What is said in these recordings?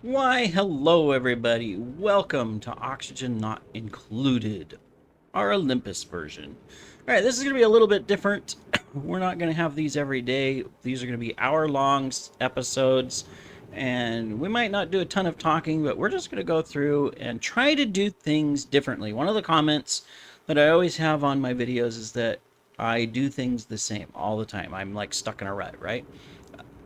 Why, hello everybody. Welcome to Oxygen Not Included, our Olympus version. All right, this is going to be a little bit different. We're not going to have these every day. These are going to be hour-long episodes, and we might not do a ton of talking, but we're just going to go through and try to do things differently. One of the comments that I always have on my videos is that I do things the same all the time. I'm like stuck in a rut, right?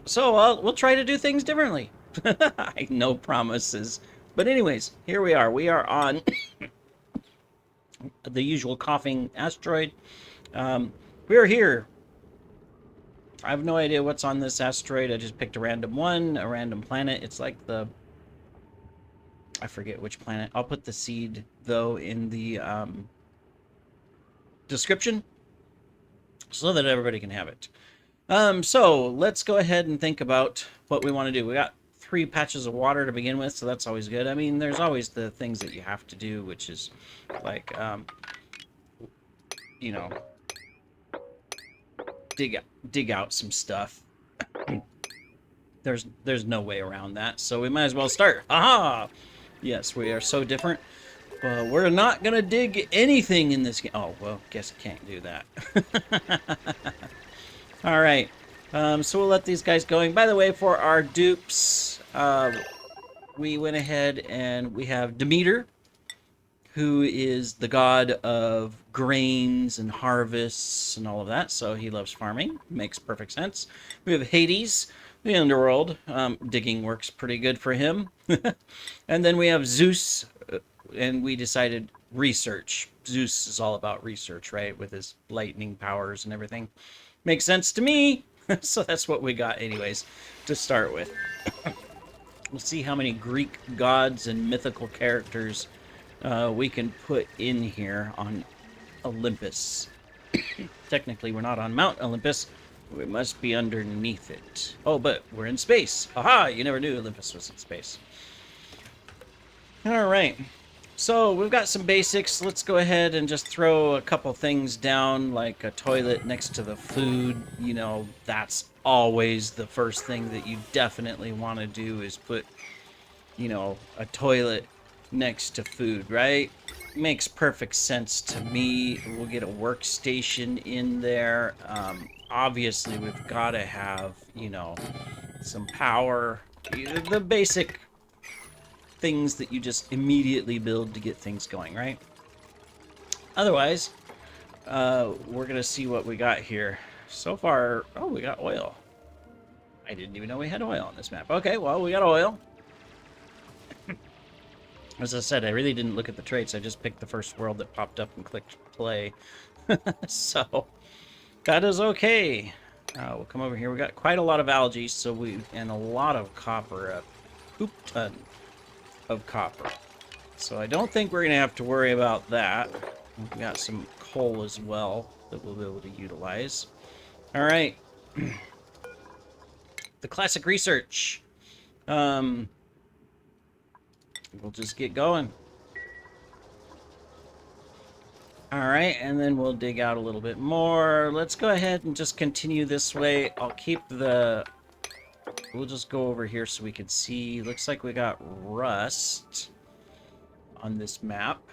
So we'll try to do things differently. I no promises. But anyways, here we are. We are on the usual coughing asteroid. We're here. I have no idea what's on this asteroid. I just picked a random one, a random planet. It's like the... I forget which planet. I'll put the seed, though, in the description so that everybody can have it. So let's go ahead and think about what we want to do. We got 3 patches of water to begin with, so that's always good. I mean, there's always the things that you have to do, which is like, you know, dig out some stuff. There's no way around that, so we might as well start. Aha! Yes, we are so different. We're not gonna dig anything in this game. Oh, well, guess I can't do that. All right. So we'll let these guys going. By the way, for our dupes, we went ahead and we have Demeter, who is the god of grains and harvests and all of that. So he loves farming. Makes perfect sense. We have Hades, the underworld. Digging works pretty good for him. And then we have Zeus, and we decided research. Zeus is all about research, right? With his lightning powers and everything. Makes sense to me. So that's what we got anyways to start with. We'll see how many Greek gods and mythical characters we can put in here on Olympus. Technically, we're not on Mount Olympus. We must be underneath it. Oh, but we're in space. Aha! You never knew Olympus was in space. All right. So we've got some basics. Let's go ahead and just throw a couple things down, like a toilet next to the food. You know, that's always the first thing that you definitely want to do is put, you know, a toilet next to food, right? Makes perfect sense to me. We'll get a workstation in there. Obviously, we've got to have, you know, some power. The basic things that you just immediately build to get things going, right? Otherwise, we're gonna see what we got here. So far, oh, we got oil. I didn't even know we had oil on this map. Okay, well, we got oil. As I said, I really didn't look at the traits. I just picked the first world that popped up and clicked play. So, that is okay. We'll come over here. We got quite a lot of algae, and a lot of copper, a poop ton of copper. So I don't think we're going to have to worry about that. We've got some coal as well that we'll be able to utilize. All right. The classic research. We'll just get going. All right, and then we'll dig out a little bit more. Let's go ahead and just continue this way. I'll keep the... We'll just go over here so we can see. Looks like we got rust on this map.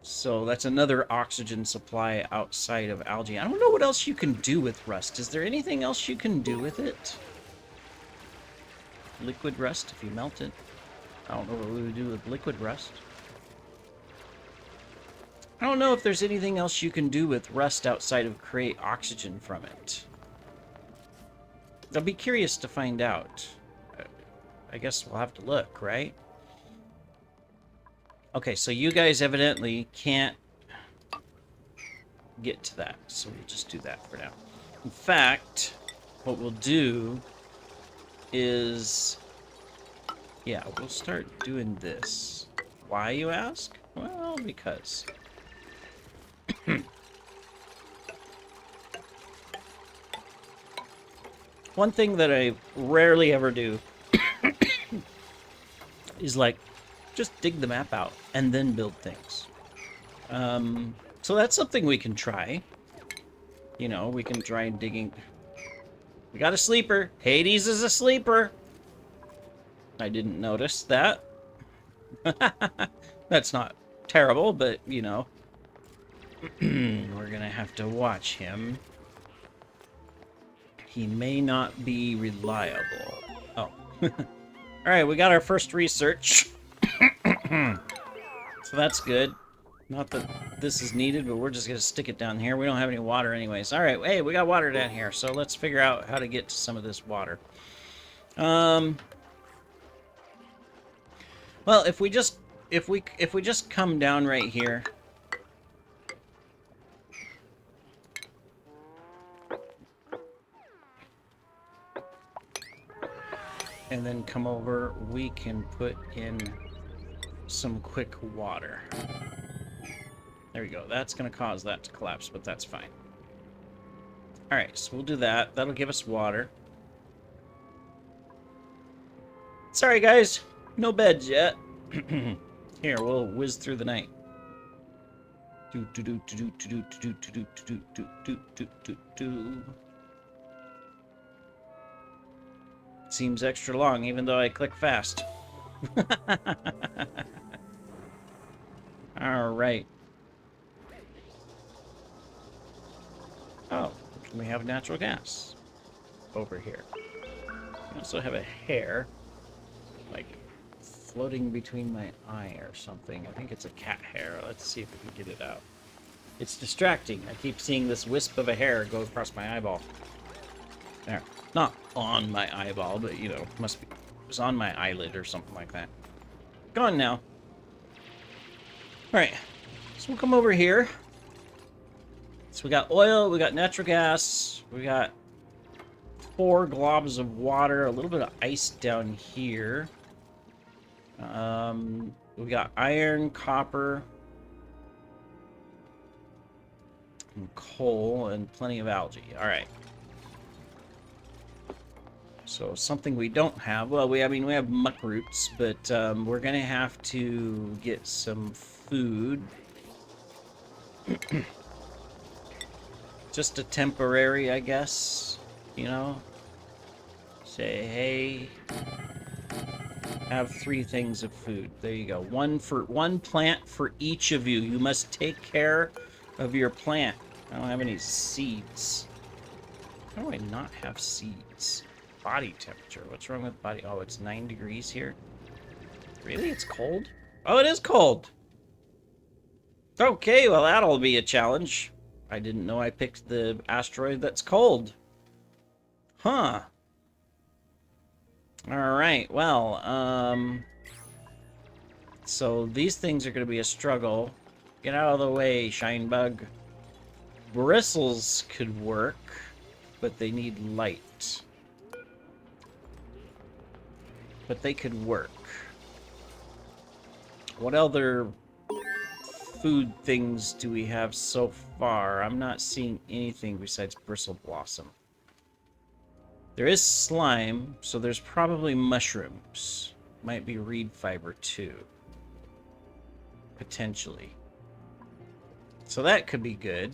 So that's another oxygen supply outside of algae. I don't know what else you can do with rust. Is there anything else you can do with it? Liquid rust, if you melt it. I don't know what we would do with liquid rust. I don't know if there's anything else you can do with rust outside of create oxygen from it. I'll be curious to find out. I guess we'll have to look, right? Okay, so you guys evidently can't get to that, so we'll just do that for now. In fact, what we'll do is... yeah, we'll start doing this. Why, you ask? Well, because... One thing that I rarely ever do is, like, just dig the map out and then build things. So that's something we can try. You know, we can try digging... We got a sleeper. Hades is a sleeper. I didn't notice that. That's not terrible, but, you know. We're gonna have to watch him. He may not be reliable. Oh. Alright, we got our first research. So that's good. Not that this is needed, but we're just gonna stick it down here. We don't have any water anyways. Alright, hey, we got water down here, so let's figure out how to get to some of this water. Well, if we just come down right here. And then come over, we can put in some quick water. There we go. That's going to cause that to collapse, but that's fine. Alright, so we'll do that. That'll give us water. Sorry, guys. No beds yet. Here, we'll whiz through the night. Seems extra long, even though I click fast. Alright. Oh, we have natural gas over here. We also have a hair, like, floating between my eye or something. I think it's a cat hair. Let's see if we can get it out. It's distracting. I keep seeing this wisp of a hair go across my eyeball. There. Not on my eyeball, but, you know, must be. It was on my eyelid or something like that. Gone now. Alright. So we'll come over here. So we got oil, we got natural gas, we got 4 globs of water, a little bit of ice down here. We got iron, copper, and coal, and plenty of algae. Alright. So something we don't have. Well, we have muck roots, but we're gonna have to get some food. Just a temporary, I guess. You know. Say, hey, have 3 things of food. There you go. One plant for each of you. You must take care of your plant. I don't have any seeds. How do I not have seeds? Body temperature. What's wrong with body? Oh, it's 9 degrees here. Really? It's cold? Oh, it is cold. Okay, well, that'll be a challenge. I didn't know I picked the asteroid that's cold. Huh. Alright, well, so these things are going to be a struggle. Get out of the way, Shinebug. Bristles could work, but they need light. But they could work. What other food things do we have so far? I'm not seeing anything besides bristle blossom. There is slime, so there's probably mushrooms. Might be reed fiber too. Potentially. So that could be good.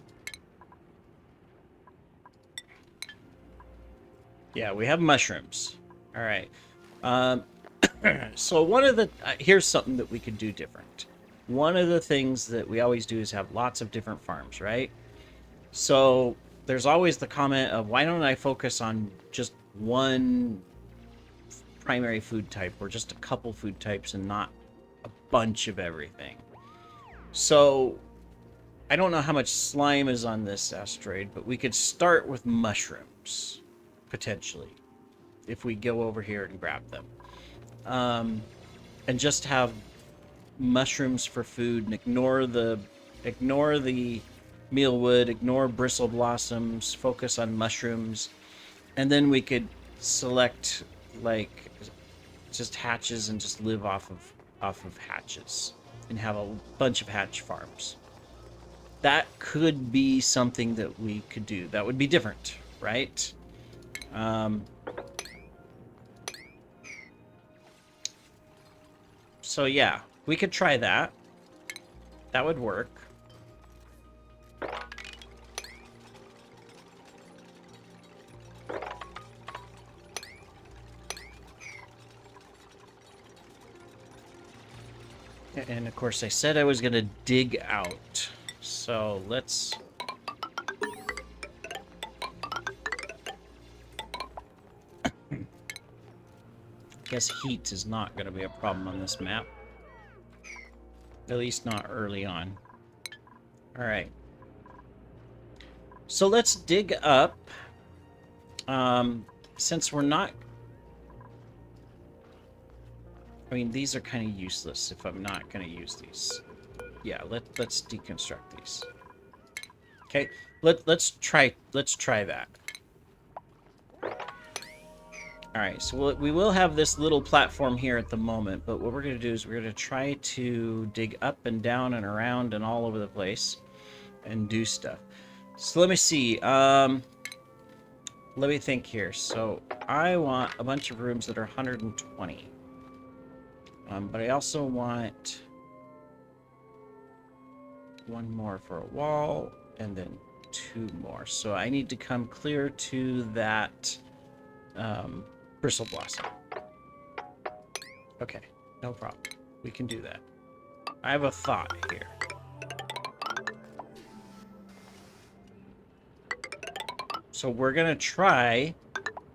Yeah, we have mushrooms. Alright. So one of the... here's something that we could do different. One of the things that we always do is have lots of different farms, right? So there's always the comment of, why don't I focus on just one primary food type or just a couple food types and not a bunch of everything? So I don't know how much slime is on this asteroid, but we could start with mushrooms, potentially, if we go over here and grab them. And just have mushrooms for food and ignore the mealwood, ignore bristle blossoms, focus on mushrooms, and then we could select like just hatches and just live off of hatches and have a bunch of hatch farms. That could be something that we could do. That would be different, right? So yeah, we could try that. That would work. And of course, I said I was going to dig out. So let's... guess heat is not going to be a problem on this map. At least not early on. Alright. So let's dig up. Since we're not... I mean, these are kind of useless if I'm not going to use these. Yeah, let's deconstruct these. Okay, let's try that. Alright, so we will have this little platform here at the moment, but what we're going to do is we're going to try to dig up and down and around and all over the place and do stuff. So let me see. Let me think here. So I want a bunch of rooms that are 120. But I also want one more for a wall and then 2 more. So I need to come clear to that bristle blossom. Okay, no problem. We can do that. I have a thought here. So we're gonna try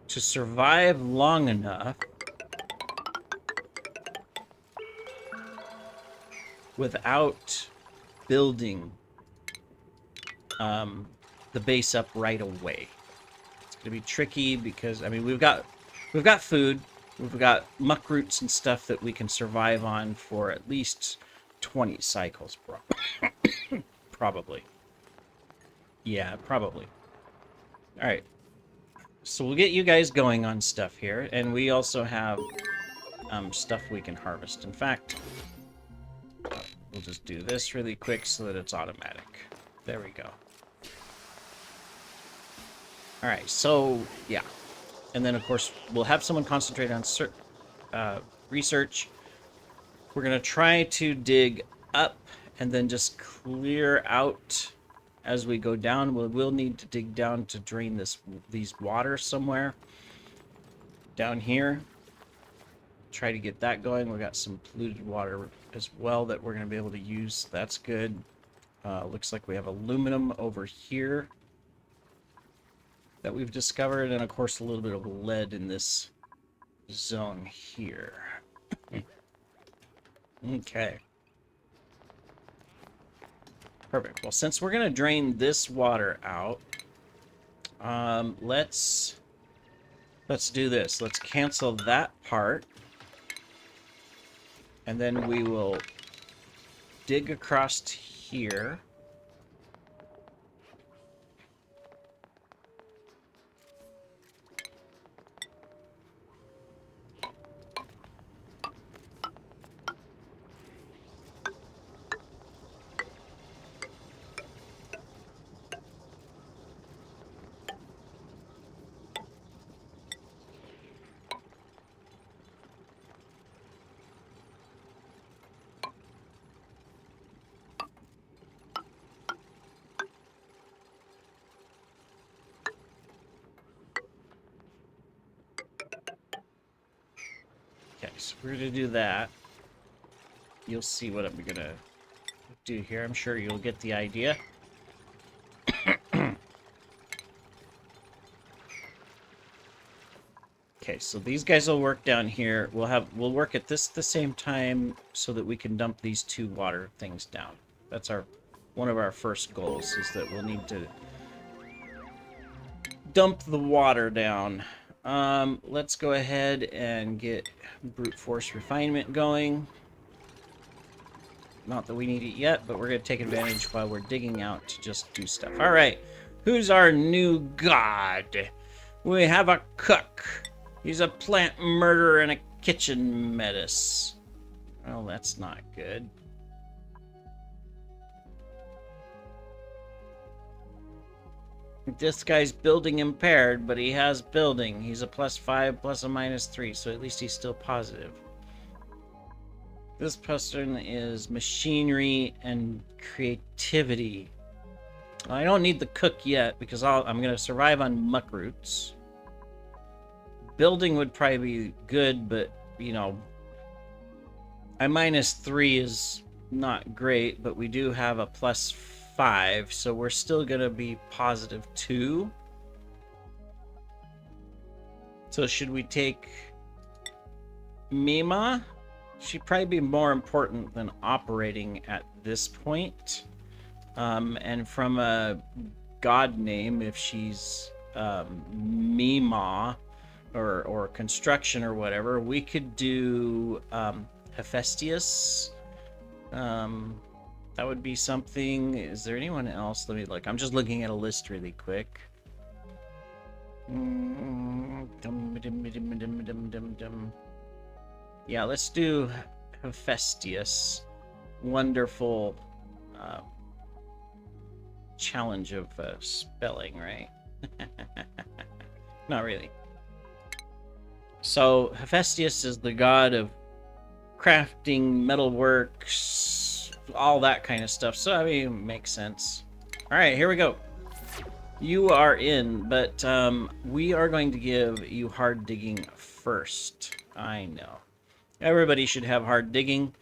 to survive long enough without building the base up right away. It's gonna be tricky because I mean we've got food, we've got muck roots and stuff that we can survive on for at least 20 cycles, probably. Yeah, probably. All right. So we'll get you guys going on stuff here, and we also have stuff we can harvest. In fact, we'll just do this really quick so that it's automatic. There we go. All right, so yeah. And then, of course, we'll have someone concentrate on research. We're going to try to dig up and then just clear out as we go down. We'll need to dig down to drain these water somewhere. Down here. Try to get that going. We've got some polluted water as well that we're going to be able to use. That's good. Looks like we have aluminum over here that we've discovered, and of course a little bit of lead in this zone here. Okay. Perfect. Well, since we're going to drain this water out, let's do this. Let's cancel that part. And then we will dig across here. Okay, so we're gonna do that. You'll see what I'm gonna do here. I'm sure you'll get the idea. Okay, so these guys will work down here. We'll work at the same time so that we can dump these 2 water things down. That's one of our first goals, is that we'll need to dump the water down. Let's go ahead and get brute force refinement going. Not that we need it yet, but we're going to take advantage while we're digging out to just do stuff. All right, who's our new god? We have a cook. He's a plant murderer and a kitchen menace. Well, that's not good. This guy's building impaired, but he has building. He's a +5, plus a -3, so at least he's still positive. This person is machinery and creativity. I don't need the cook yet because I'm going to survive on muck roots. Building would probably be good, but, you know, I -3 is not great, but we do have a +5, so we're still gonna be +2. So should we take Mima? She'd probably be more important than operating at this point. And from a god name, if she's Mima or construction or whatever, we could do Hephaestus. That would be something. Is there anyone else? Let me look. I'm just looking at a list really quick. Yeah, let's do Hephaestus. Wonderful challenge of spelling, right? Not really. So Hephaestus is the god of crafting, metalworks, all that kind of stuff. So I mean, it makes sense. All right, here we go. You are in, but we are going to give you hard digging first. I know. Everybody should have hard digging,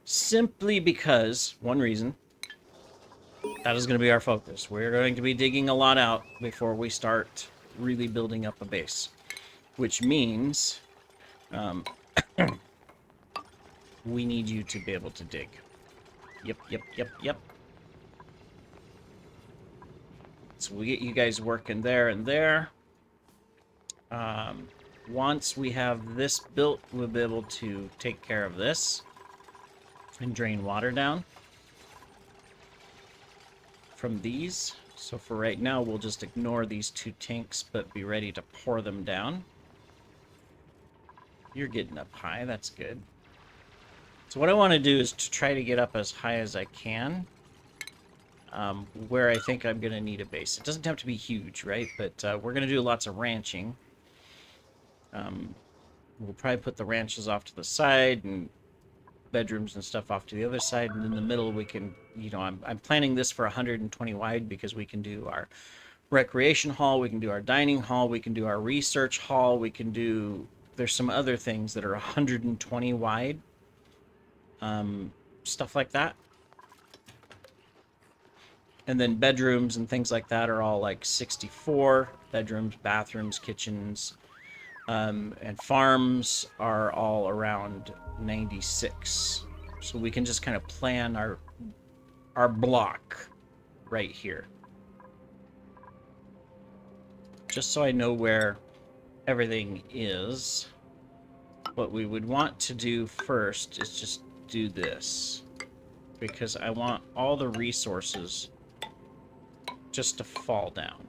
simply because, one reason, that is going to be our focus. We're going to be digging a lot out before we start really building up a base, which means we need you to be able to dig. Yep. So we get you guys working there and there. Once we have this built, we'll be able to take care of this and drain water down from these. So for right now, we'll just ignore these 2 tanks, but be ready to pour them down. You're getting up high, that's good. So what I want to do is to try to get up as high as I can, where I think I'm going to need a base. It doesn't have to be huge, right? But we're going to do lots of ranching. We'll probably put the ranches off to the side and bedrooms and stuff off to the other side, and in the middle we can, you know, I'm planning this for 120 wide because we can do our recreation hall, we can do our dining hall, we can do our research hall, we can do, there's some other things that are 120 wide, stuff like that. And then bedrooms and things like that are all like 64 bedrooms, bathrooms, kitchens, and farms are all around 96. So we can just kind of plan our block right here. Just so I know where everything is. What we would want to do first is just do this, because I want all the resources just to fall down.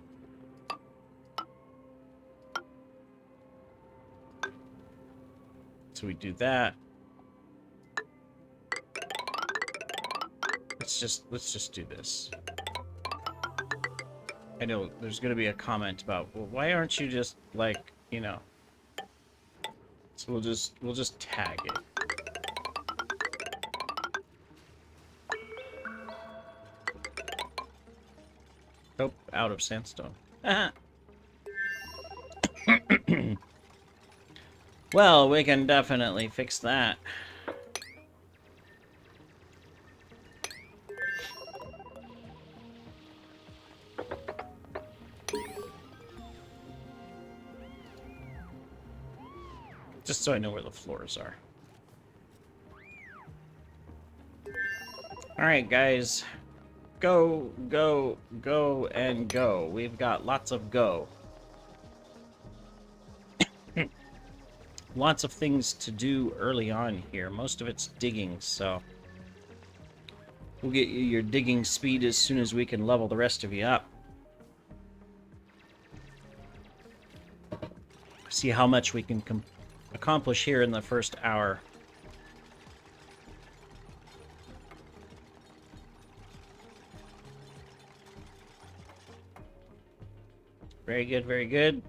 So we do that. Let's just do this. I know there's going to be a comment about, well, why aren't you just like, you know? So we'll just tag it. Oh, out of sandstone. Well, we can definitely fix that. Just so I know where the floors are. Alright, guys. Go, go, go, and go. We've got lots of go. Lots of things to do early on here. Most of it's digging, so we'll get you your digging speed as soon as we can level the rest of you up. See how much we can accomplish here in the first hour. Very good, very good.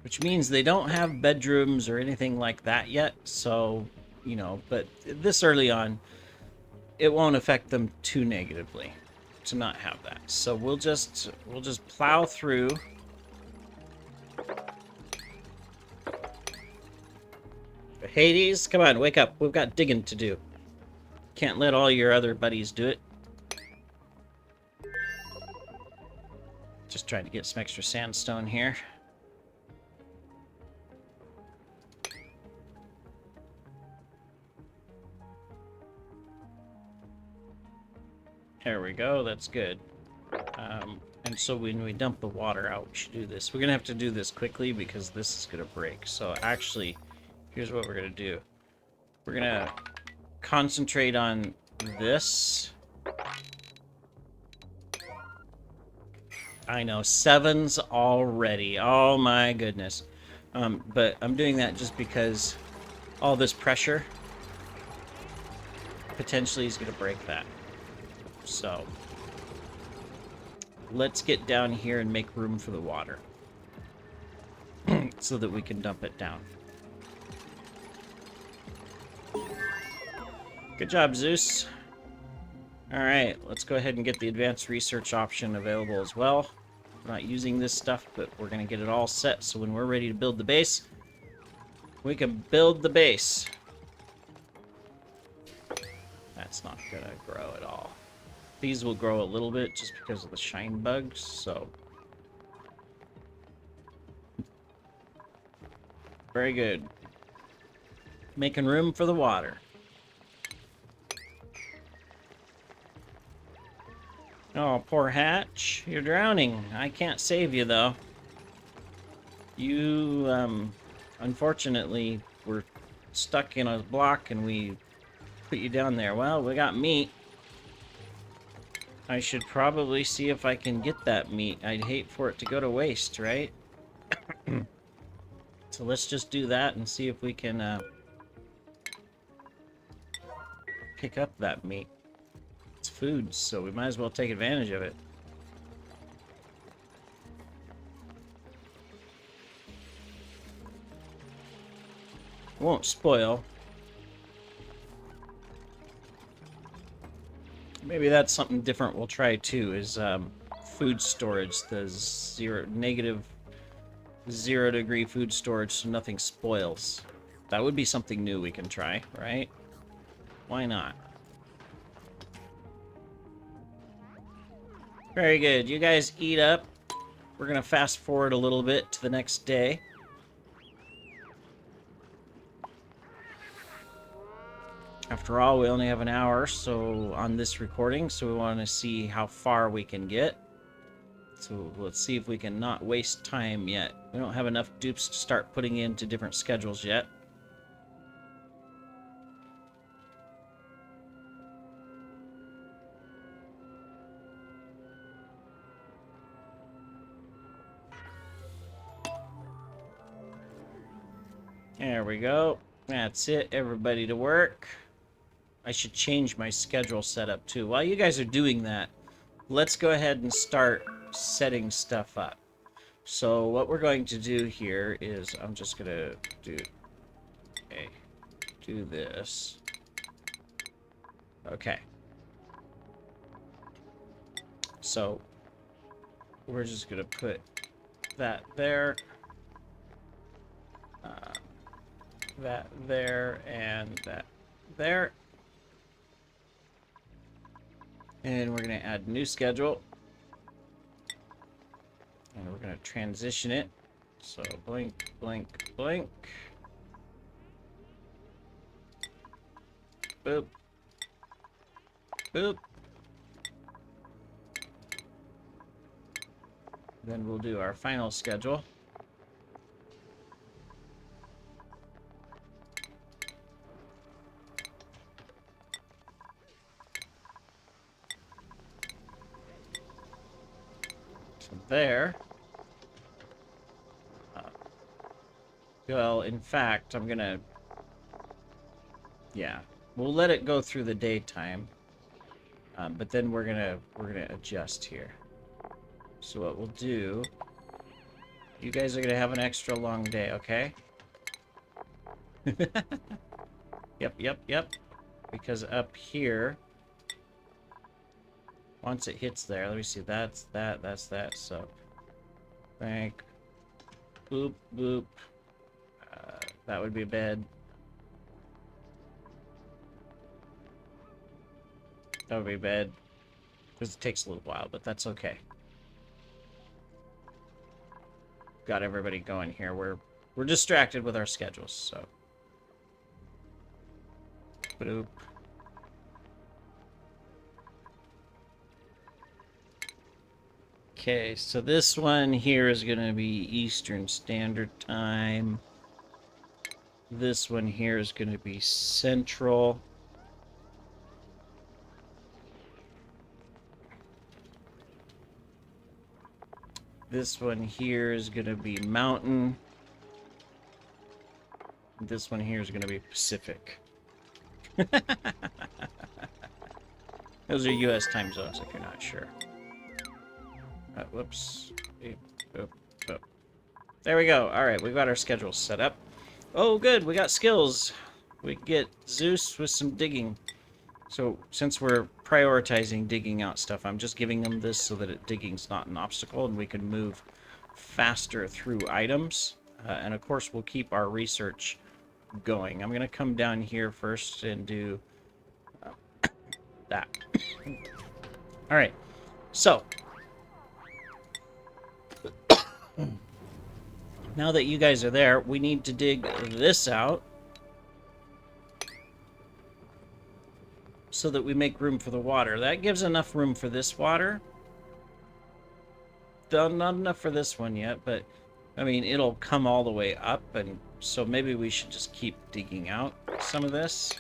Which means they don't have bedrooms or anything like that yet, so, you know, but this early on, it won't affect them too negatively to not have that. So we'll just plow through. Hades, come on, wake up. We've got digging to do. Can't let all your other buddies do it. Just trying to get some extra sandstone here. There we go, that's good. And so when we dump the water out, we should do this. We're gonna have to do this quickly because this is gonna break. So actually, here's what we're gonna do. We're gonna concentrate on this. I know, 7s already. Oh my goodness. But I'm doing that just because all this pressure potentially is gonna break that. So let's get down here and make room for the water so that we can dump it down. Good job, Zeus. Alright, let's go ahead and get the advanced research option available as well. We're not using this stuff, but we're going to get it all set so when we're ready to build the base, we can build the base. That's not going to grow at all. These will grow a little bit just because of the shine bugs, so... Very good. Making room for the water. Oh, poor Hatch. You're drowning. I can't save you, though. You, unfortunately, were stuck in a block and we put you down there. Well, we got meat. I should probably see if I can get that meat. I'd hate for it to go to waste, right? So let's just do that and see if we can, pick up that meat. It's food, so we might as well take advantage of it. Won't spoil. Maybe that's something different we'll try too, is food storage. The -0 degree food storage so nothing spoils. That would be something new we can try, right? Why not? Very good. You guys eat up. We're going to fast forward a little bit to the next day. After all, we only have an hour on this recording, so we want to see how far we can get. So let's see if we can not waste time yet. We don't have enough dupes to start putting into different schedules yet. There we go. That's it. Everybody to work. I should change my schedule setup too. While you guys are doing that, let's go ahead and start setting stuff up. So what we're going to do here is I'm just going to do this. Okay. So we're just going to put that there. That there, and that there. And we're going to add new schedule. And we're going to transition it. So blink, blink, blink. Boop. Boop. Then we'll do our final schedule. There. Well, in fact, I'm gonna... Yeah, we'll let it go through the daytime, but then we're gonna adjust here. So what we'll do... You guys are gonna have an extra long day, okay? Yep. Because up here... Once it hits there, let me see, that's that, so... Bank. Boop, boop. That would be a bed. That would be bad. Because it takes a little while, but that's okay. Got everybody going here. We're distracted with our schedules, so. Boop. Okay, so this one here is going to be Eastern Standard Time. This one here is going to be Central. This one here is going to be Mountain. This one here is going to be Pacific. Those are U.S. time zones, if you're not sure. Whoops. There we go. All right, we've got our schedule set up. Oh, good. We got skills. We get Zeus with some digging. So, since we're prioritizing digging out stuff, I'm just giving them this so that digging's not an obstacle and we can move faster through items. And, of course, we'll keep our research going. I'm going to come down here first and do that. All right. So, now that you guys are there, we need to dig this out so that we make room for the water. That gives enough room for this water. Not enough for this one yet, but I mean, it'll come all the way up, and so maybe we should just keep digging out some of this.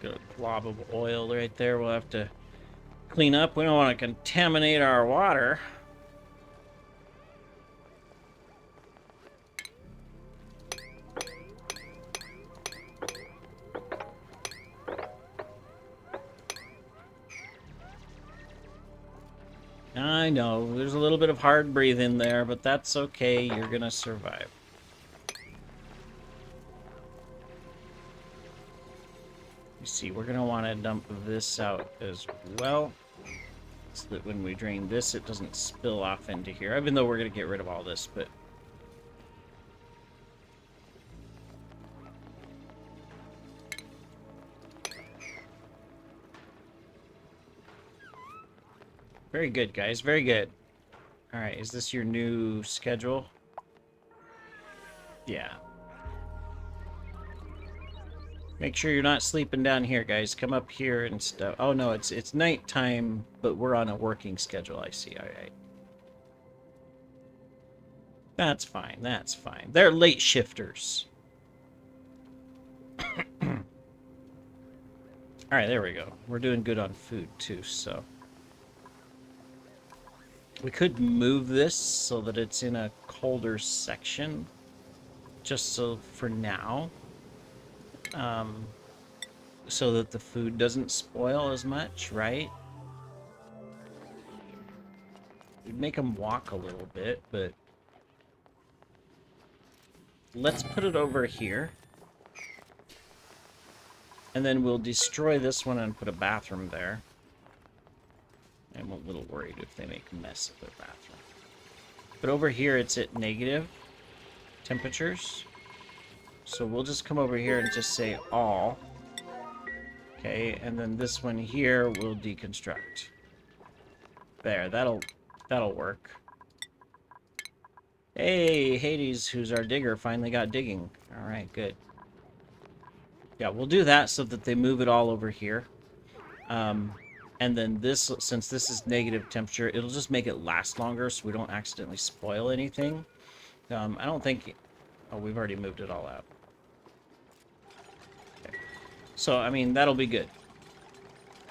Got a glob of oil right there we'll have to clean up. We don't want to contaminate our water. I know, there's a little bit of hard breathing there, but that's okay. You're gonna survive. You see, we're gonna want to dump this out as well, so that when we drain this, it doesn't spill off into here. Even though we're gonna get rid of all this, but very good, guys. Very good. All right, is this your new schedule? Yeah. Make sure you're not sleeping down here, guys. Come up here and stuff. Oh, no, it's nighttime, but we're on a working schedule, I see. All right. That's fine. That's fine. They're late shifters. All right, there we go. We're doing good on food, too, so. We could move this so that it's in a colder section, just so for now, so that the food doesn't spoil as much, right? We'd make them walk a little bit, but let's put it over here. And then we'll destroy this one and put a bathroom there. I'm a little worried if they make a mess of their bathroom. But over here, it's at negative temperatures. So we'll just come over here and just say all. Okay, and then this one here will deconstruct. There, that'll work. Hey, Hades, who's our digger, finally got digging. All right, good. Yeah, we'll do that so that they move it all over here. And then this, since this is negative temperature, it'll just make it last longer so we don't accidentally spoil anything. I don't think... Oh, we've already moved it all out. Okay. So, I mean, that'll be good.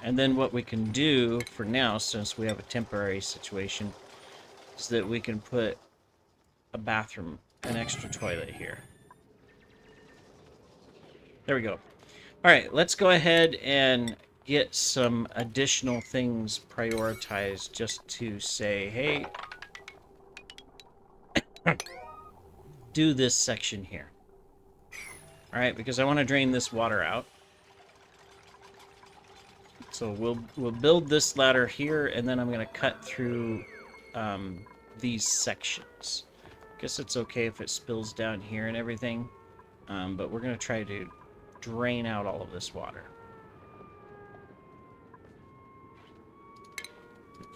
And then what we can do for now, since we have a temporary situation, is that we can put a bathroom, an extra toilet here. There we go. All right, let's go ahead and get some additional things prioritized just to say, hey, do this section here. All right, because I want to drain this water out. So we'll build this ladder here, and then I'm going to cut through these sections. Guess it's okay if it spills down here and everything. But we're going to try to drain out all of this water.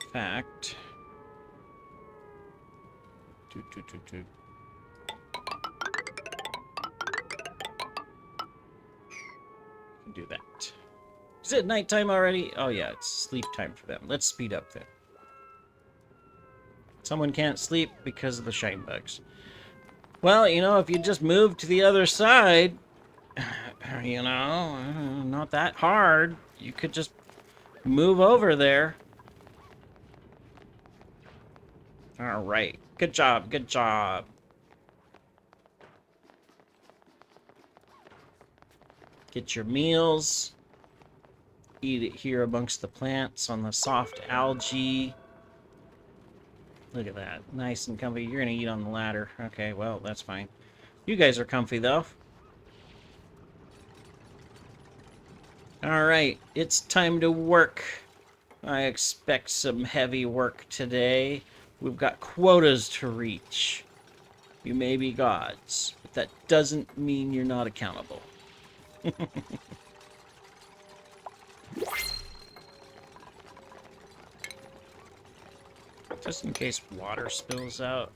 In fact... do that. Is it nighttime already? Oh yeah, it's sleep time for them. Let's speed up then. Someone can't sleep because of the shine bugs. Well, you know, if you just move to the other side, you know, not that hard. You could just move over there. All right. Good job. Good job. Get your meals. Eat it here amongst the plants on the soft algae. Look at that. Nice and comfy. You're going to eat on the ladder. Okay, well, that's fine. You guys are comfy, though. Alright, it's time to work. I expect some heavy work today. We've got quotas to reach. You may be gods, but that doesn't mean you're not accountable. Just in case water spills out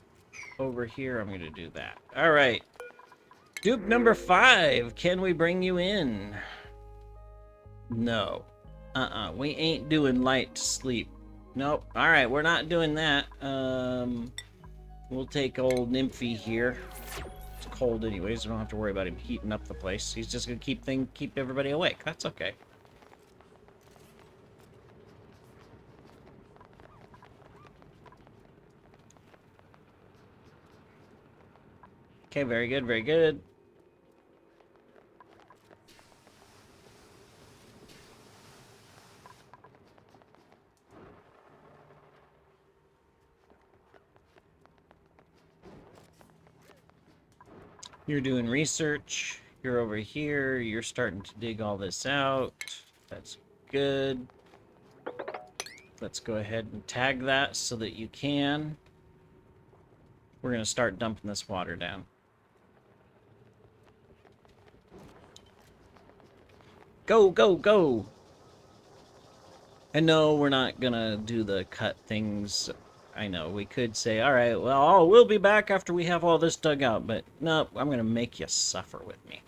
over here, I'm going to do that. All right. Dupe number 5. Can we bring you in? No. We ain't doing light to sleep. Nope. All right, we're not doing that. We'll take old Nymphy here. It's cold anyways. We don't have to worry about him heating up the place. He's just going to keep everybody awake. That's okay. Okay, very good, very good. You're doing research. You're over here. You're starting to dig all this out. That's good. Let's go ahead and tag that so that you can. We're going to start dumping this water down. Go, go, go! And no, we're not going to do the cut things. I know, we could say, all right, well, we'll be back after we have all this dug out. But no, I'm going to make you suffer with me.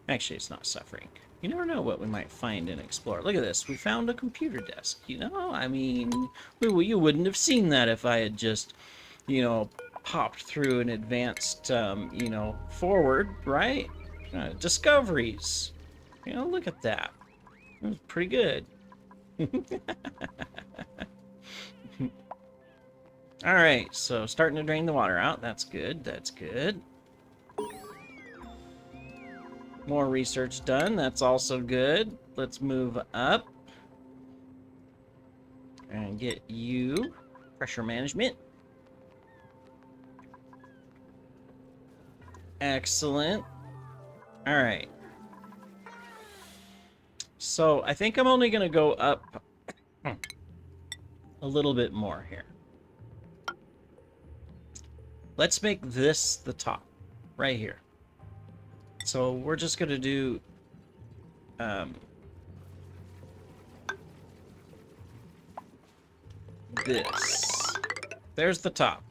Actually, it's not suffering. You never know what we might find and explore. Look at this. We found a computer desk. You know, I mean, you wouldn't have seen that if I had just, you know, popped through and advanced, you know, forward, right? Discoveries. You know, look at that. It was pretty good. All right, so starting to drain the water out. That's good. That's good. More research done. That's also good. Let's move up and get you pressure management. Excellent. All right. So I think I'm only going to go up a little bit more here. Let's make this the top right here. So we're just going to do this. There's the top.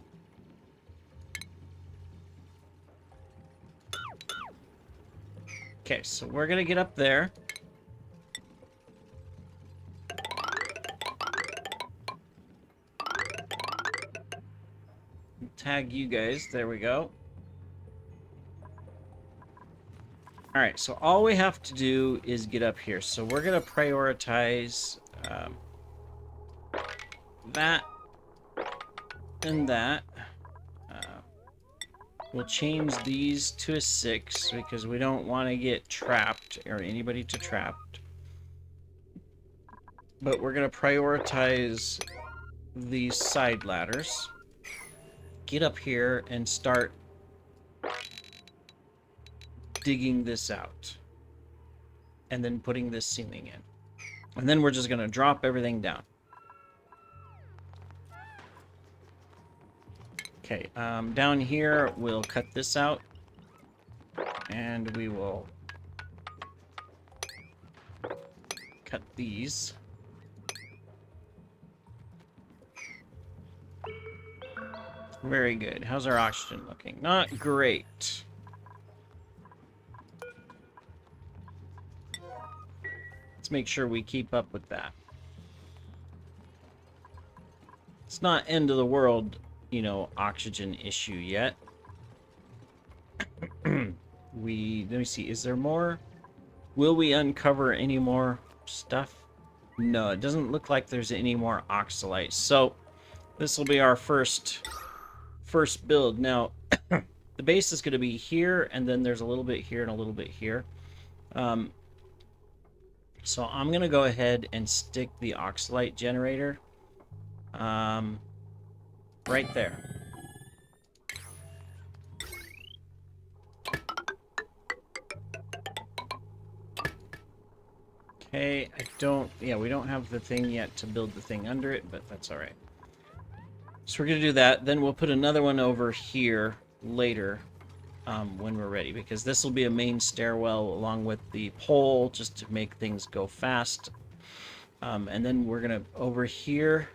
Okay, so we're going to get up there. Tag you guys. There we go. All right, so all we have to do is get up here. So we're going to prioritize that and that. We'll change these to a 6 because we don't want to get trapped or anybody to trapped. But we're going to prioritize these side ladders. Get up here and start digging this out. And then putting this ceiling in. And then we're just going to drop everything down. Okay, down here, we'll cut this out. And we will cut these. Very good. How's our oxygen looking? Not great. Let's make sure we keep up with that. It's not end of the world, you know, oxygen issue yet. Let me see, is there more? Will we uncover any more stuff? No, it doesn't look like there's any more oxalite. So this will be our first build. Now, the base is going to be here, and then there's a little bit here and a little bit here. So I'm going to go ahead and stick the oxalite generator right there. Okay, we don't have the thing yet to build the thing under it, but that's all right. So we're going to do that. Then we'll put another one over here later when we're ready, because this will be a main stairwell along with the pole just to make things go fast. And then we're going to, over here,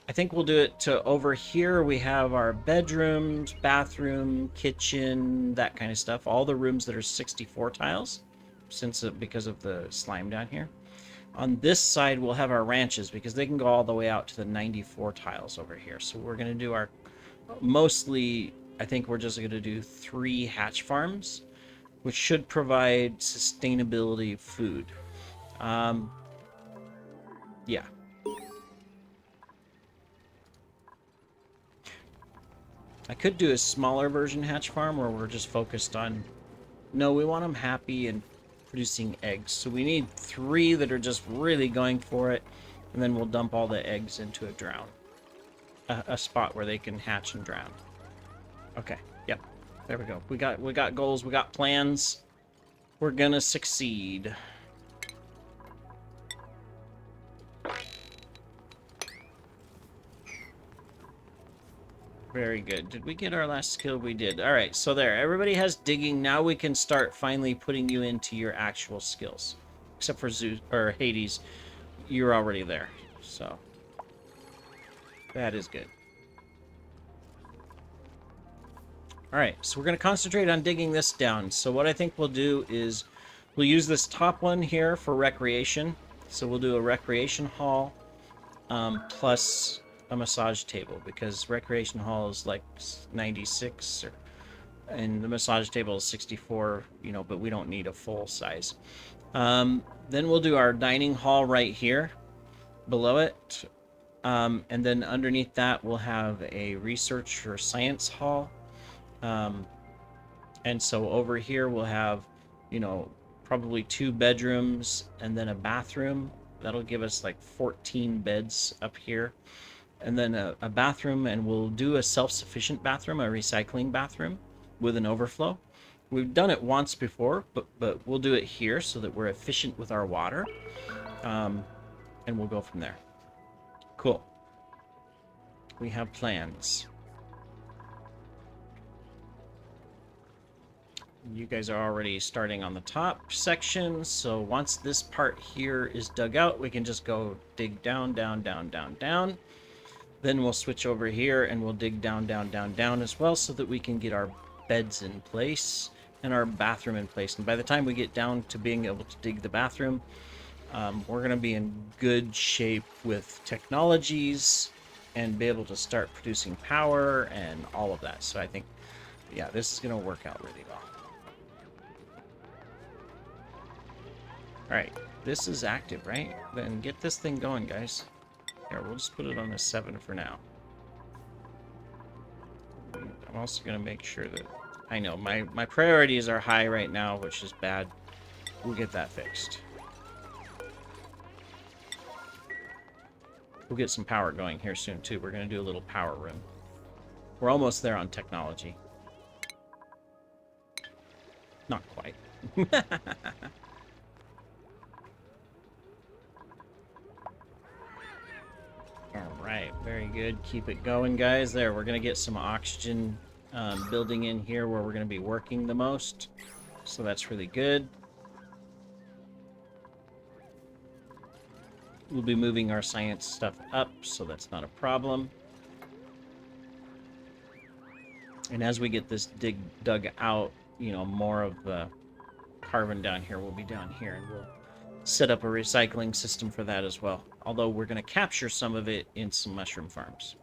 I think we'll do it to over here. We have our bedrooms, bathroom, kitchen, that kind of stuff. All the rooms that are 64 tiles, because of the slime down here. On this side, we'll have our ranches because they can go all the way out to the 94 tiles over here. So we're going to do our, mostly, I think we're just going to do 3 hatch farms, which should provide sustainability food. Yeah. I could do a smaller version hatch farm where we're just focused on... No, we want them happy and producing eggs. So we need 3 that are just really going for it, and then we'll dump all the eggs into a drown. A spot where they can hatch and drown. Okay, yep. There we go. We got goals, we got plans. We're gonna succeed. Very good. Did we get our last skill? We did. All right, so there. Everybody has digging. Now we can start finally putting you into your actual skills. Except for Zeus or Hades, you're already there. So that is good. All right, so we're going to concentrate on digging this down. So what I think we'll do is we'll use this top one here for recreation. So we'll do a recreation hall plus a massage table, because recreation hall is like 96 and the massage table is 64, you know, but we don't need a full size. Then we'll do our dining hall right here below it, and then underneath that we'll have a research or science hall, and so over here we'll have, you know, probably 2 bedrooms and then a bathroom. That'll give us like 14 beds up here. And then a bathroom, and we'll do a self-sufficient bathroom, a recycling bathroom with an overflow. We've done it once before, but we'll do it here so that we're efficient with our water. And we'll go from there. Cool. We have plans. You guys are already starting on the top section, so once this part here is dug out, we can just go dig down, down, down, down, down. Then we'll switch over here and we'll dig down, down, down, down as well so that we can get our beds in place and our bathroom in place. And by the time we get down to being able to dig the bathroom, we're going to be in good shape with technologies and be able to start producing power and all of that. So I think, yeah, this is going to work out really well. All right, this is active, right? Then get this thing going, guys. Here, we'll just put it on a 7 for now. I'm also going to make sure that... I know, my priorities are high right now, which is bad. We'll get that fixed. We'll get some power going here soon, too. We're going to do a little power room. We're almost there on technology. Not quite. All right, very good. Keep it going, guys. There, we're going to get some oxygen building in here where we're going to be working the most. So that's really good. We'll be moving our science stuff up, so that's not a problem. And as we get this dug out, you know, more of the carbon down here will be down here, and we'll set up a recycling system for that as well. Although we're going to capture some of it in some mushroom farms.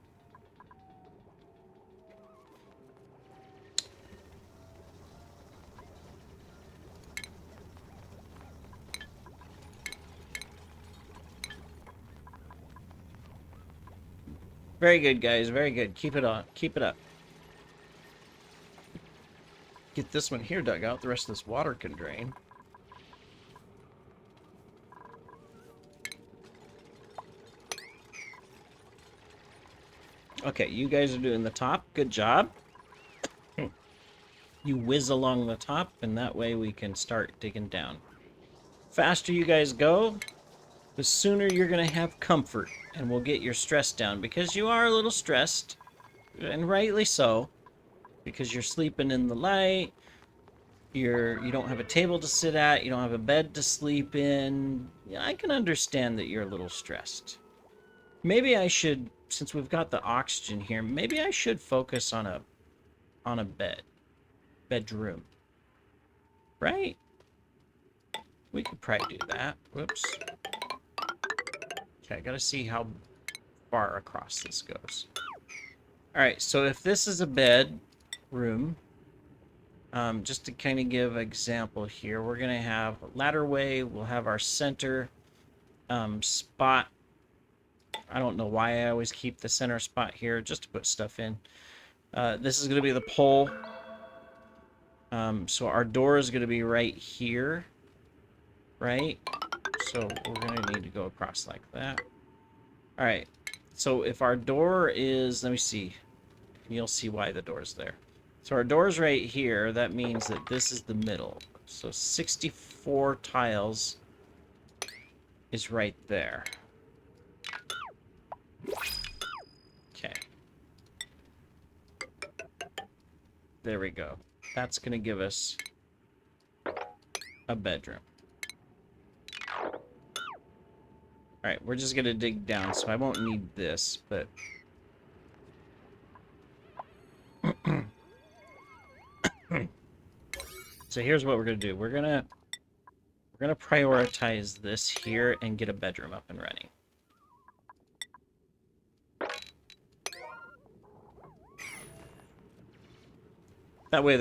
Very good, guys. Very good. Keep it on. Keep it up. Get this one here dug out. The rest of this water can drain. Okay, you guys are doing the top. Good job. You whiz along the top, and that way we can start digging down. Faster you guys go, the sooner you're going to have comfort, and we'll get your stress down, because you are a little stressed, and rightly so, because you're sleeping in the light, you don't have a table to sit at, you don't have a bed to sleep in. Yeah, I can understand that you're a little stressed. Maybe I should, since we've got the oxygen here, maybe I should focus on a bedroom. Right? We could probably do that. Whoops. Okay, I gotta see how far across this goes. Alright, so if this is a bedroom, just to kind of give an example here, we're gonna have a ladderway, we'll have our center spot. I don't know why I always keep the center spot here, just to put stuff in. This is gonna be the pole. So our door is gonna be right here. Right? So we're going to need to go across like that. Alright. So if our door is... Let me see. You'll see why the door's there. So our door's right here. That means that this is the middle. So 64 tiles is right there. Okay. There we go. That's going to give us a bedroom. Alright, we're just gonna dig down, so I won't need this, but... So here's what we're gonna do. We're gonna prioritize this here and get a bedroom up and running. That way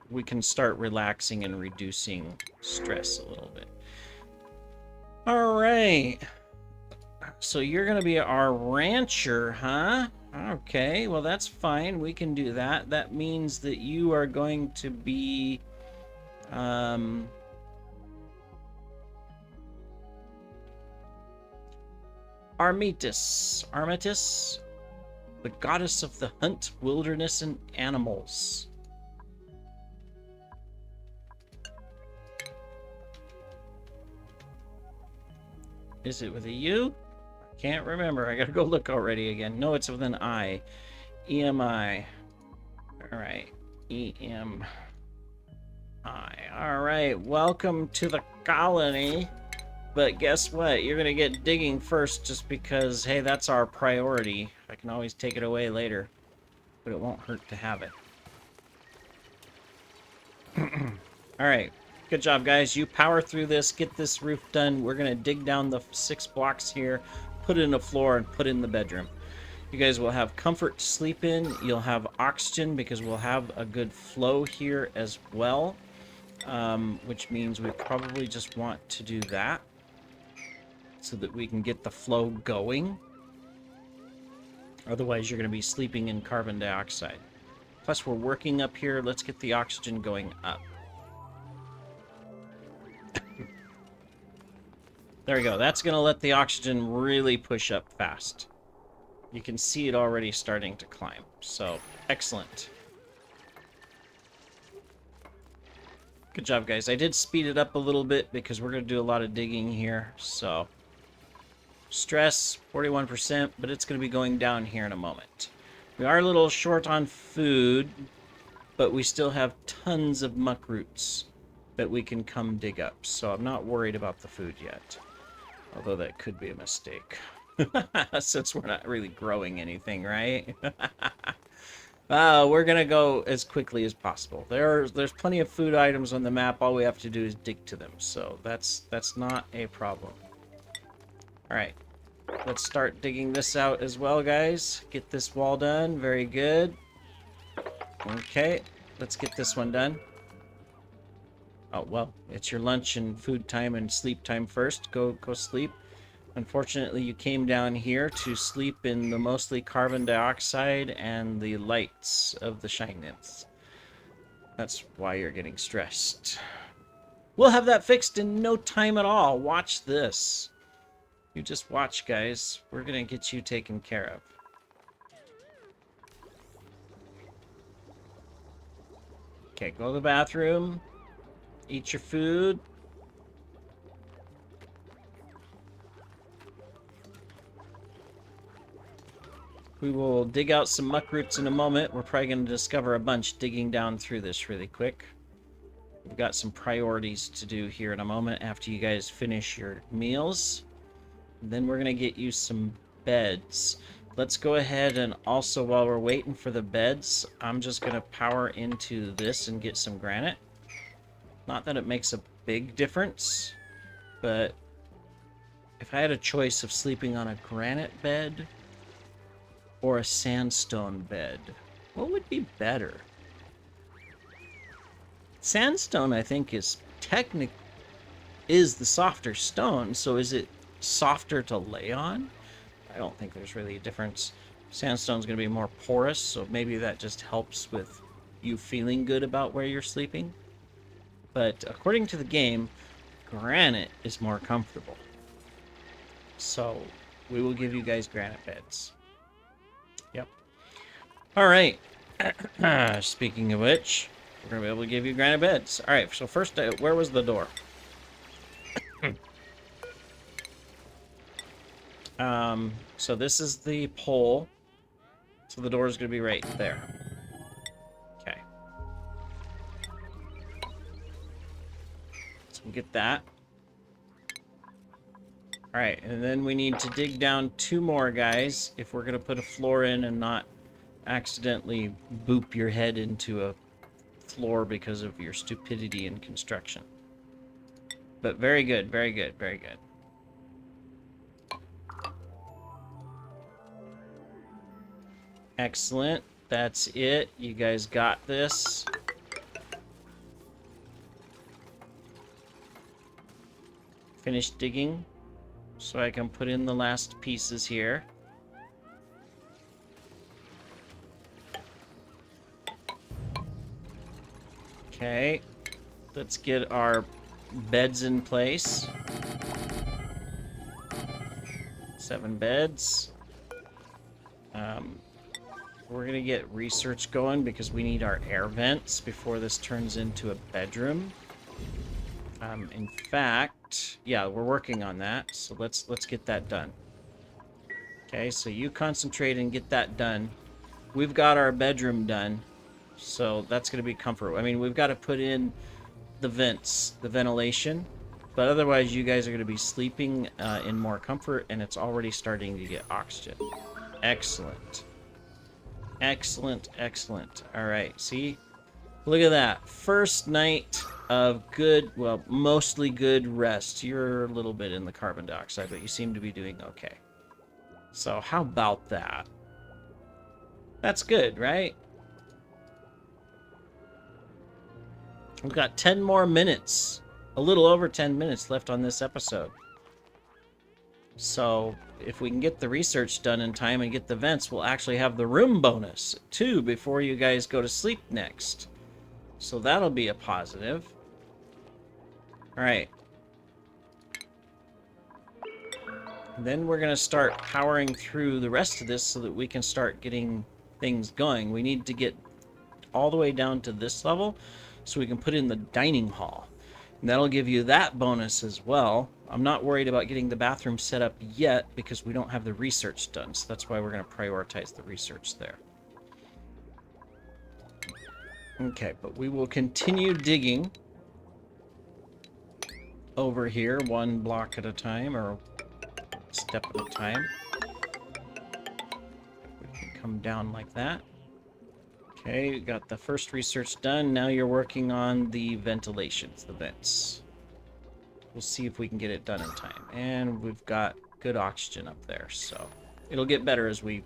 we can start relaxing and reducing stress a little bit. Alright. So you're going to be our rancher, huh? Okay, well that's fine. We can do that. That means that you are going to be... Armitis, the goddess of the hunt, wilderness, and animals. Is it with a U? I can't remember. I gotta go look already again. No, it's with an I. EMI. Alright. EMI. Alright, welcome to the colony. But guess what? You're gonna get digging first just because, hey, that's our priority. I can always take it away later. But it won't hurt to have it. Alright. Good job, guys. You power through this, get this roof done. We're going to dig down the 6 blocks here, put in a floor, and put in the bedroom. You guys will have comfort to sleep in. You'll have oxygen because we'll have a good flow here as well, which means we probably just want to do that so that we can get the flow going. Otherwise, you're going to be sleeping in carbon dioxide. Plus, we're working up here. Let's get the oxygen going up. There we go. That's going to let the oxygen really push up fast. You can see it already starting to climb. So, excellent. Good job, guys. I did speed it up a little bit because we're going to do a lot of digging here. So, Stress, 41%, but it's going to be going down here in a moment. We are a little short on food, but we still have tons of muck roots that we can come dig up, so I'm not worried about the food yet. Although that could be a mistake. Since we're not really growing anything, right? We're gonna go as quickly as possible. There's plenty of food items on the map. All we have to do is dig to them, so that's not a problem. Alright. Let's start digging this out as well, guys. Get this wall done. Very good. Okay. Let's get this one done. Oh, well, it's your lunch and food time and sleep time first. Go sleep. Unfortunately, you came down here to sleep in the mostly carbon dioxide and the lights of the shine nymphs. That's why you're getting stressed. We'll have that fixed in no time at all. Watch this. You just watch, guys. We're gonna get you taken care of. Okay, go to the bathroom. Eat your food. We will dig out some muck roots in a moment. We're probably going to discover a bunch digging down through this really quick. We've got some priorities to do here in a moment after you guys finish your meals. And then we're going to get you some beds. Let's go ahead and also, while we're waiting for the beds, I'm just going to power into this and get some granite. Not that it makes a big difference, but if I had a choice of sleeping on a granite bed or a sandstone bed, what would be better? Sandstone, I think, is the softer stone, so is it softer to lay on? I don't think there's really a difference. Sandstone's going to be more porous, so maybe that just helps with you feeling good about where you're sleeping. But according to the game, granite is more comfortable. So we will give you guys granite beds. Yep. All right. Speaking of which, we're going to be able to give you granite beds. All right, so first, where was the door? So this is the pole. So the door is going to be right there. Okay. So we'll get that. All right, and then we need to dig down 2 more, guys, if we're going to put a floor in and not accidentally boop your head into a floor because of your stupidity in construction. But very good, very good, very good. Excellent. That's it. You guys got this. Finish digging so I can put in the last pieces here. Okay. Let's get our beds in place. 7 beds. We're going to get research going because we need our air vents before this turns into a bedroom. In fact, yeah, we're working on that, so let's get that done. Okay, so you concentrate and get that done. We've got our bedroom done, so that's going to be comfort. I mean, we've got to put in the vents, the ventilation, but otherwise you guys are going to be sleeping in more comfort, and it's already starting to get oxygen. Excellent. Excellent, excellent. All right, see? Look at that. First night of good, well, mostly good rest. You're a little bit in the carbon dioxide, but you seem to be doing okay. So how about that? That's good, right? We've got 10 more minutes. A little over 10 minutes left on this episode. So if we can get the research done in time and get the vents, we'll actually have the room bonus, too, before you guys go to sleep next. So that'll be a positive. All right. Then we're going to start powering through the rest of this so that we can start getting things going. We need to get all the way down to this level so we can put in the dining hall. And that'll give you that bonus as well. I'm not worried about getting the bathroom set up yet because we don't have the research done. So that's why we're going to prioritize the research there. Okay, but we will continue digging over here one block at a time, or step at a time. We can come down like that. Okay, got the first research done. Now you're working on the ventilations, the vents. We'll see if we can get it done in time. And we've got good oxygen up there, so it'll get better as we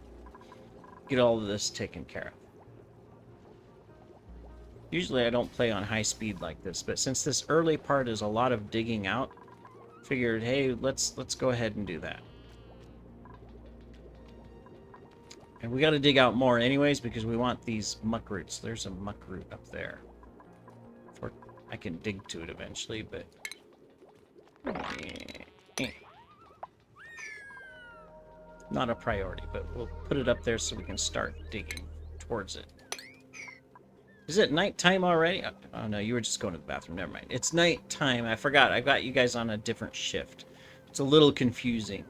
get all of this taken care of. Usually I don't play on high speed like this, but since this early part is a lot of digging out, figured, hey, let's go ahead and do that. And we got to dig out more anyways because we want these muck roots. There's a muck root up there. Or I can dig to it eventually, but not a priority, but we'll put it up there so we can start digging towards it. Is it nighttime already? Oh, no, you were just going to the bathroom. Never mind. It's nighttime. I forgot. I've got you guys on a different shift. It's a little confusing.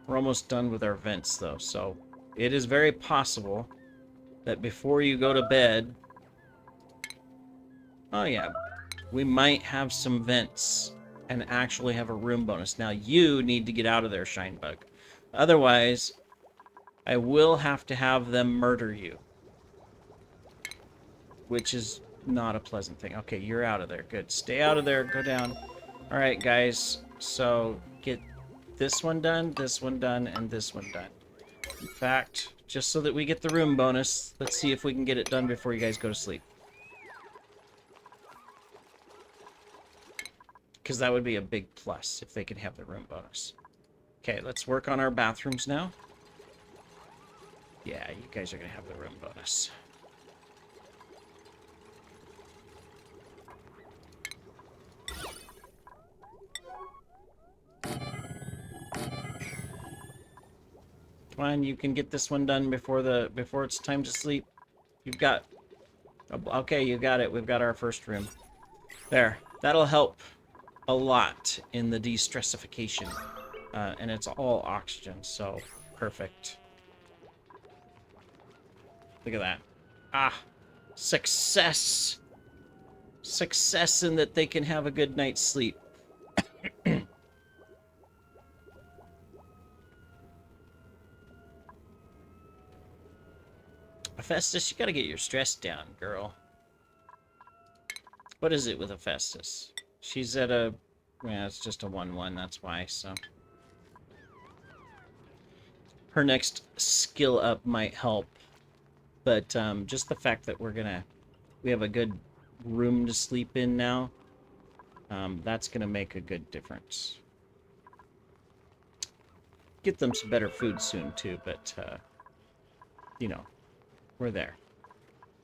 We're almost done with our vents, though, so it is very possible that before you go to bed... Oh, yeah. We might have some vents and actually have a room bonus. Now, you need to get out of there, Shinebug. Otherwise, I will have to have them murder you. Which is not a pleasant thing. Okay, you're out of there. Good. Stay out of there. Go down. Alright, guys. So, get this one done, and this one done. In fact, just so that we get the room bonus, let's see if we can get it done before you guys go to sleep. Because that would be a big plus if they could have the room bonus. Okay, let's work on our bathrooms now. Yeah, you guys are going to have the room bonus. Come on, you can get this one done before it's time to sleep. You've got... Okay, you got it. We've got our first room. There. That'll help a lot in the de-stressification. And it's all oxygen, so perfect. Look at that. Ah! Success! Success in that they can have a good night's sleep. Hephaestus, you gotta get your stress down, girl. What is it with Hephaestus? She's at a... Yeah, it's just a 1-1, that's why, so... Her next skill up might help. But, just the fact that we have a good room to sleep in now, that's gonna make a good difference. Get them some better food soon, too, but, you know... We're there.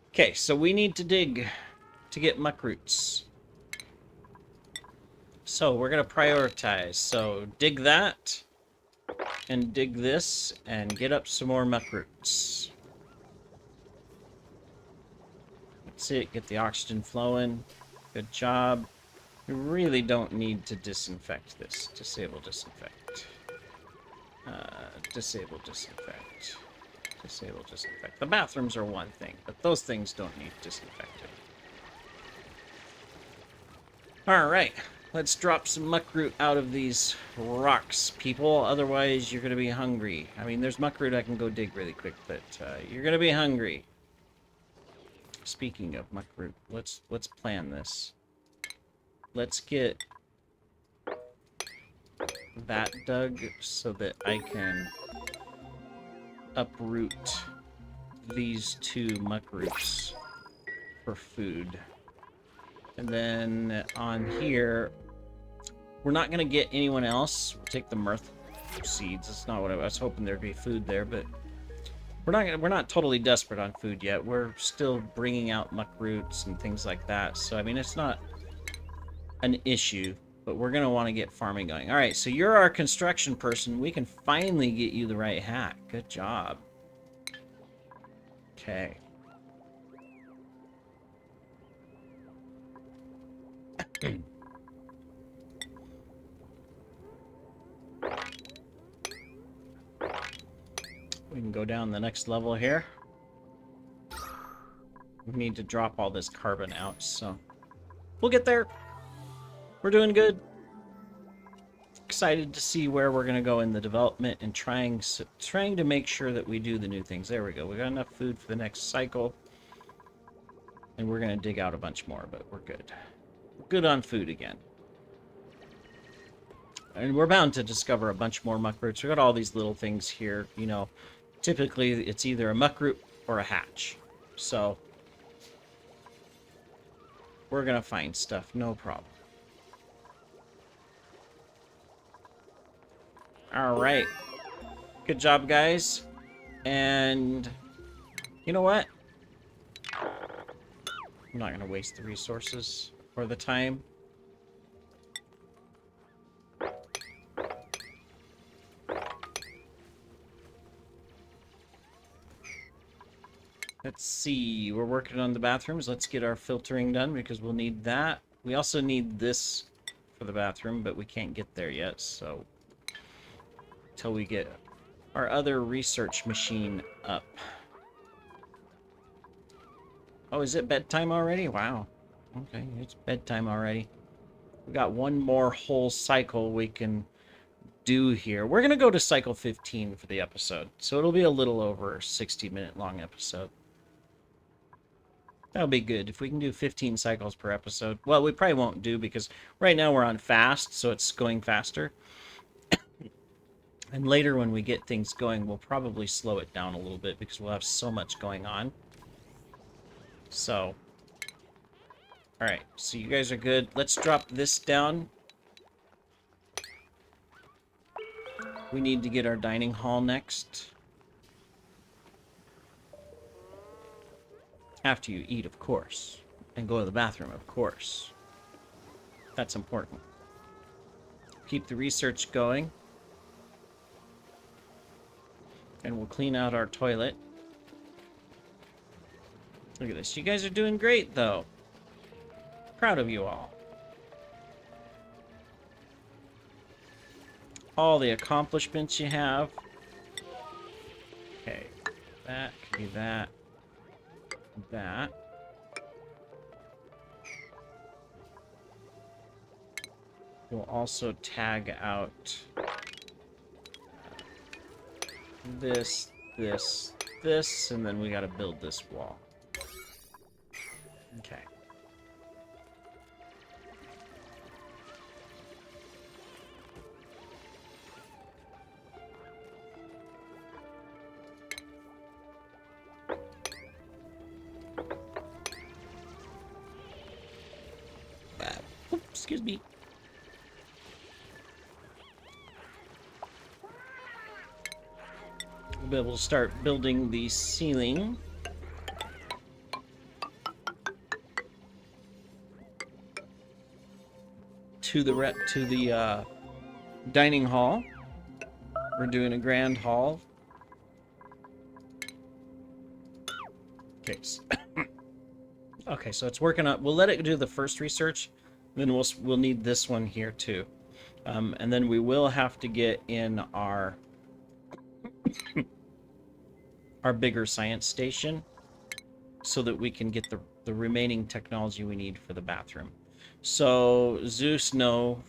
Okay, so we need to dig to get muck roots. So we're going to prioritize. So dig that, and dig this, and get up some more muck roots. That's it. Get the oxygen flowing. Good job. We really don't need to disinfect this. Disable disinfect. Disable disinfect. Disable disinfect. The bathrooms are one thing, but those things don't need disinfecting. Alright, let's drop some muckroot out of these rocks, people. Otherwise, you're going to be hungry. I mean, there's muckroot I can go dig really quick, but you're going to be hungry. Speaking of muckroot, let's plan this. Let's get that dug so that I can uproot these two muck roots for food. And then on here, we're not going to get anyone else. We'll take the mirth seeds. That's not what I was hoping there'd be food there, but we're not totally desperate on food yet. We're still bringing out muck roots and things like that. So, I mean, it's not an issue, but we're going to want to get farming going. All right, so you're our construction person. We can finally get you the right hat. Good job. Okay. We can go down the next level here. We need to drop all this carbon out, so we'll get there. We're doing good. Excited to see where we're going to go in the development and trying to make sure that we do the new things. There we go. We got enough food for the next cycle. And we're going to dig out a bunch more, but we're good. We're good on food again. And we're bound to discover a bunch more muck roots. We got all these little things here, you know. Typically, it's either a muck root or a hatch. So, we're going to find stuff, no problem. Alright. Good job, guys. And you know what? I'm not going to waste the resources or the time. Let's see. We're working on the bathrooms. Let's get our filtering done because we'll need that. We also need this for the bathroom, but we can't get there yet, so until we get our other research machine up. Oh, is it bedtime already? Wow. Okay, it's bedtime already. We got one more whole cycle we can do here. We're going to go to cycle 15 for the episode, so it'll be a little over a 60-minute long episode. That'll be good. If we can do 15 cycles per episode. Well, we probably won't do because right now we're on fast, so it's going faster. And later when we get things going, we'll probably slow it down a little bit because we'll have so much going on. So, alright, so you guys are good. Let's drop this down. We need to get our dining hall next. After you eat, of course. And go to the bathroom, of course. That's important. Keep the research going. And we'll clean out our toilet. Look at this. You guys are doing great, though. Proud of you all. All the accomplishments you have. Okay. That could be that. That. We'll also tag out this, and then we gotta build this wall. Okay. Excuse me. We'll be able to start building the ceiling. To the dining hall. We're doing a grand hall. Okay. Okay, so it's working up. We'll let it do the first research. Then we'll need this one here too. And then we will have to get in our our bigger science station so that we can get the remaining technology we need for the bathroom. So Zeus, no,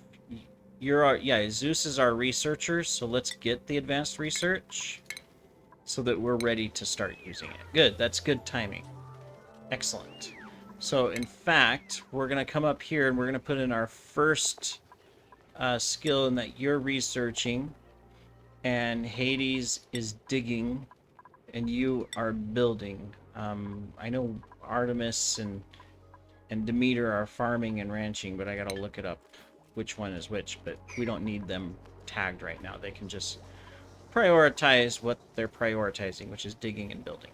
Zeus is our researcher, so let's get the advanced research so that we're ready to start using it. Good, that's good timing. Excellent. So, in fact, we're going to come up here and we're going to put in our first skill in that you're researching and Hades is digging and you are building. I know Artemis and Demeter are farming and ranching, but I got to look it up which one is which, but we don't need them tagged right now. They can just prioritize what they're prioritizing, which is digging and building.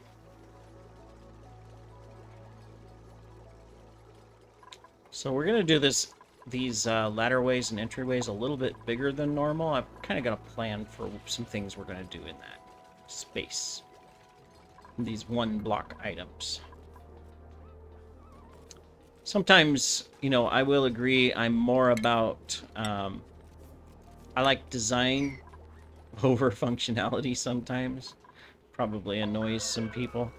So we're going to do these ladderways and entryways a little bit bigger than normal. I've kind of got a plan for some things we're going to do in that space. These one block items. Sometimes, you know, I will agree I'm more about, I like design over functionality sometimes. Probably annoys some people.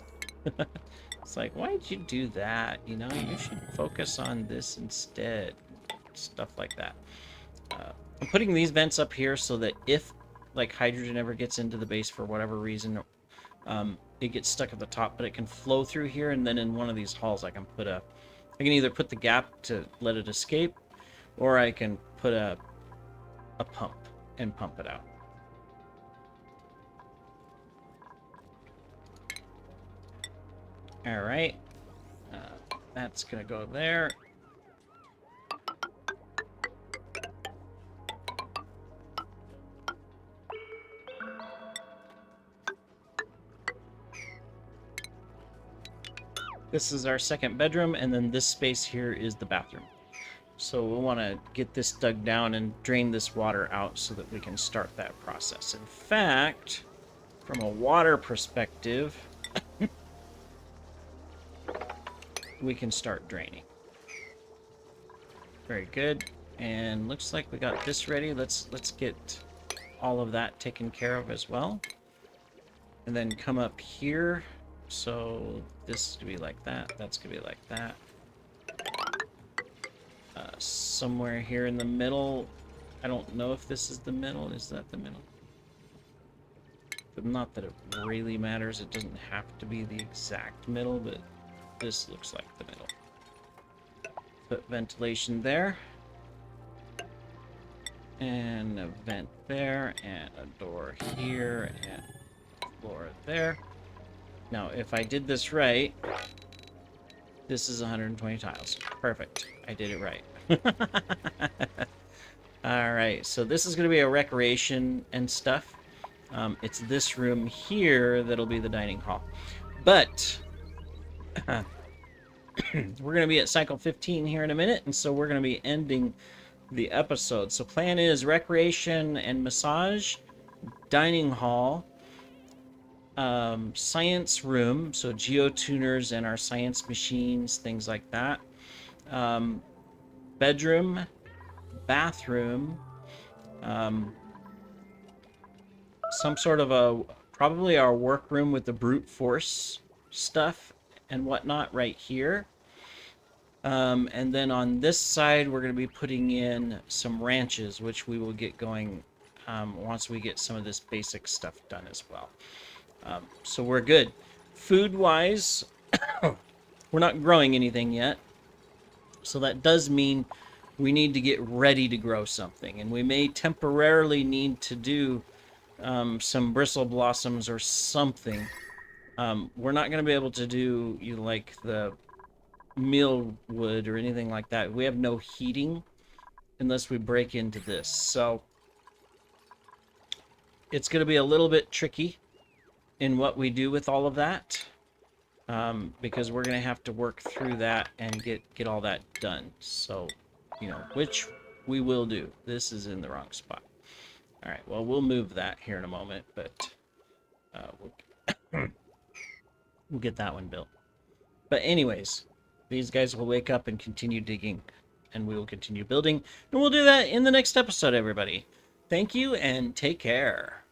It's like, why'd you do that? You know, you should focus on this instead. Stuff like that. I'm putting these vents up here so that if, like, hydrogen ever gets into the base for whatever reason, it gets stuck at the top, but it can flow through here, and then in one of these halls I can either put the gap to let it escape, or I can put a pump and pump it out. All right, that's gonna go there. This is our second bedroom, and then this space here is the bathroom. So we'll want to get this dug down and drain this water out so that we can start that process. In fact, from a water perspective, we can start draining. Very good. And looks like we got this ready. Let's get all of that taken care of as well. And then come up here. So this is gonna be like that. That's gonna be like that. Somewhere here in the middle. I don't know if this is the middle. Is that the middle? But not that it really matters. It doesn't have to be the exact middle, but this looks like the middle. Put ventilation there. And a vent there. And a door here. And a floor there. Now, if I did this right, this is 120 tiles. Perfect. I did it right. Alright, so this is going to be a recreation and stuff. It's this room here that'll be the dining hall. But we're going to be at cycle 15 here in a minute, and so we're going to be ending the episode. So plan is recreation and massage, dining hall, science room, so geotuners and our science machines, things like that. Bedroom, bathroom, some sort of probably our workroom with the brute force stuff and whatnot right here. And then on this side, we're going to be putting in some ranches, which we will get going once we get some of this basic stuff done as well. So we're good. Food-wise, we're not growing anything yet. So that does mean we need to get ready to grow something. And we may temporarily need to do some bristle blossoms or something. We're not going to be able to do like the meal wood or anything like that. We have no heating unless we break into this. So it's going to be a little bit tricky in what we do with all of that, because we're going to have to work through that and get all that done. So, you know, which we will do. This is in the wrong spot. All right, well, we'll move that here in a moment, but we'll get that one built. But anyways, these guys will wake up and continue digging, and we will continue building, and we'll do that in the next episode, everybody. Thank you, and take care.